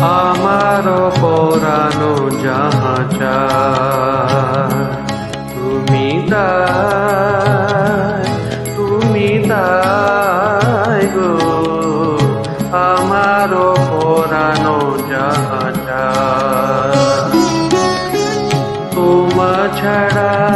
আমার পরানো যাহা চায় তুমি তাই গো, আমার পরানো যাহা চায়। তোমা ছাড়া